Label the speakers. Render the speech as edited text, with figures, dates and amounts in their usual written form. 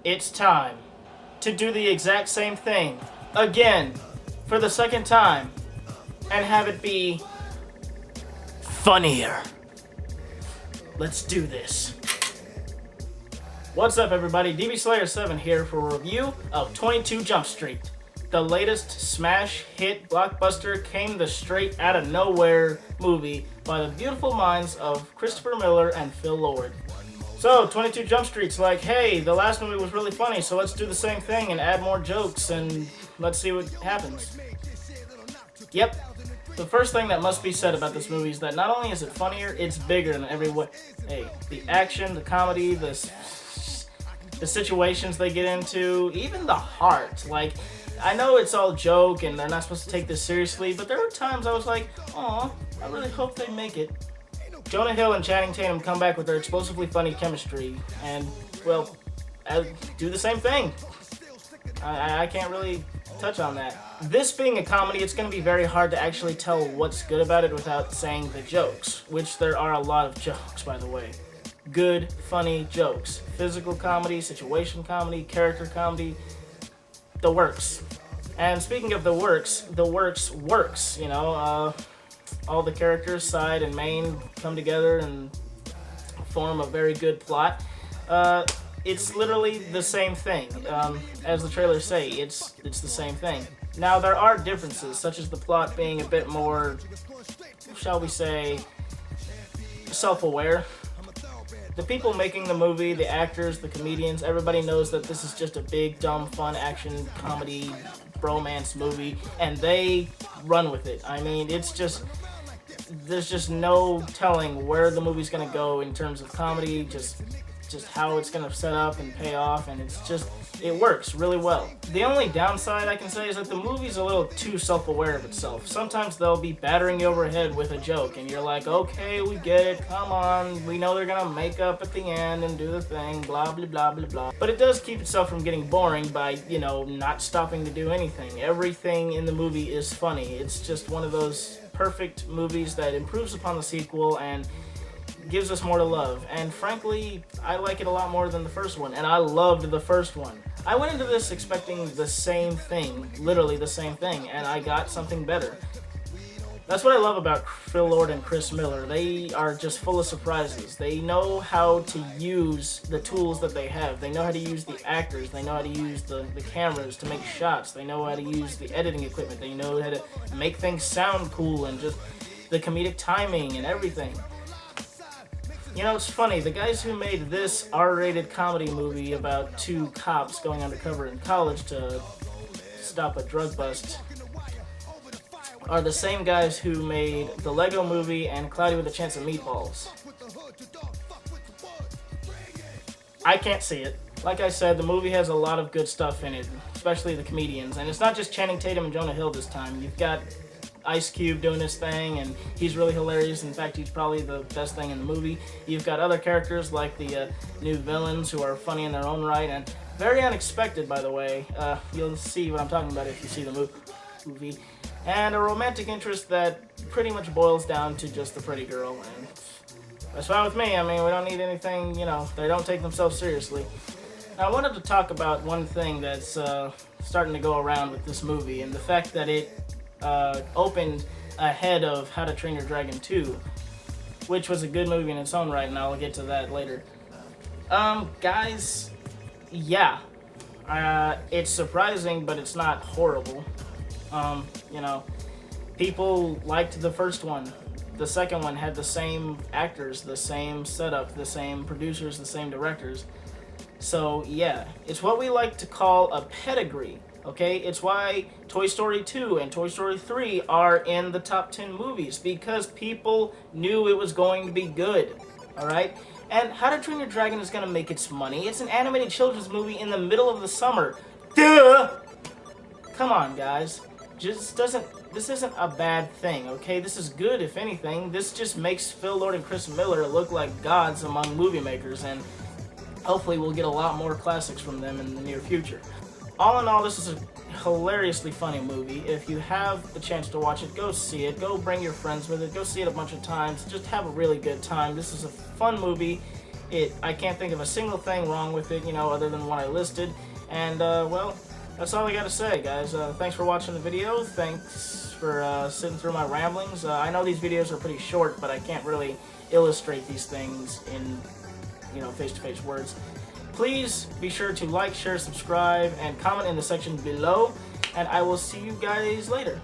Speaker 1: it's time to do the exact same thing again for the second time and have it be funnier. Let's do this. What's up, everybody? DB Slayer 7 here for a review of 22 Jump Street. The latest smash hit blockbuster came the straight out of nowhere movie by the beautiful minds of Christopher Miller and Phil Lord. So, 22 Jump Street's like, hey, the last movie was really funny, so let's do the same thing and add more jokes and let's see what happens. Yep. The first thing that must be said about this movie is that not only is it funnier, it's bigger in every way. Hey, the action, the comedy, the situations they get into, even the heart. Like, I know it's all joke and they're not supposed to take this seriously, but there were times I was like, aw, I really hope they make it. Jonah Hill and Channing Tatum come back with their explosively funny chemistry, and, well, do the same thing. I can't really touch on that. This being a comedy, it's going to be very hard to actually tell what's good about it without saying the jokes, which there are a lot of jokes, by the way. Good, funny jokes. Physical comedy, situation comedy, character comedy, the works. And speaking of the works works, you know, all the characters, side and main, come together and form a very good plot. It's literally the same thing. As the trailers say, it's the same thing. Now, there are differences, such as the plot being a bit more, shall we say, self-aware. The people making the movie, the actors, the comedians, everybody knows that this is just a big, dumb, fun action, comedy, bromance movie, and they run with it. I mean, it's just, there's just no telling where the movie's gonna go in terms of comedy, just how it's gonna set up and pay off, and it works really well. The only downside I can say is that the movie's a little too self-aware of itself. Sometimes they'll be battering you over the head with a joke, and you're like, okay, we get it, come on, we know they're gonna make up at the end and do the thing, blah, blah, blah, blah, blah. But it does keep itself from getting boring by, you know, not stopping to do anything. Everything in the movie is funny. It's just one of those perfect movies that improves upon the sequel and gives us more to love, and frankly, I like it a lot more than the first one, and I loved the first one. I went into this expecting the same thing, literally the same thing, and I got something better. That's what I love about Phil Lord and Chris Miller. They are just full of surprises. They know how to use the tools that they have. They know how to use the actors. They know how to use the cameras to make shots. They know how to use the editing equipment. They know how to make things sound cool and just the comedic timing and everything. You know, it's funny, the guys who made this R-rated comedy movie about two cops going undercover in college to stop a drug bust are the same guys who made the Lego Movie and Cloudy with a Chance of Meatballs. I can't see it. Like I said, the movie has a lot of good stuff in it, especially the comedians, and it's not just Channing Tatum and Jonah Hill this time. You've got Ice Cube doing his thing, and he's really hilarious. In fact, he's probably the best thing in the movie. You've got other characters like the new villains who are funny in their own right and very unexpected, by the way. You'll see what I'm talking about if you see the movie. And a romantic interest that pretty much boils down to just the pretty girl, and that's fine with me. I mean, we don't need anything, you know, they don't take themselves seriously. Now, I wanted to talk about one thing that's starting to go around with this movie, and the fact that it opened ahead of How to Train Your Dragon 2, which was a good movie in its own right, and I'll get to that later. Guys, yeah, it's surprising, but it's not horrible. You know, people liked the first one. The second one had the same actors, the same setup, the same producers, the same directors. So, yeah, it's what we like to call a pedigree. Okay, it's why Toy Story 2 and Toy Story 3 are in the top 10 movies, because people knew it was going to be good, alright? And How to Train Your Dragon is going to make its money. It's an animated children's movie in the middle of the summer. Duh! Come on, guys. This isn't a bad thing, okay? This is good, if anything. This just makes Phil Lord and Chris Miller look like gods among movie makers, and hopefully we'll get a lot more classics from them in the near future. All in all, this is a hilariously funny movie. If you have the chance to watch it, go see it. Go bring your friends with it. Go see it a bunch of times. Just have a really good time. This is a fun movie. I can't think of a single thing wrong with it, you know, other than what I listed. And, well, that's all I gotta say, guys. Thanks for watching the video. Thanks for sitting through my ramblings. I know these videos are pretty short, but I can't really illustrate these things in, you know, face-to-face words. Please be sure to like, share, subscribe, and comment in the section below. And I will see you guys later.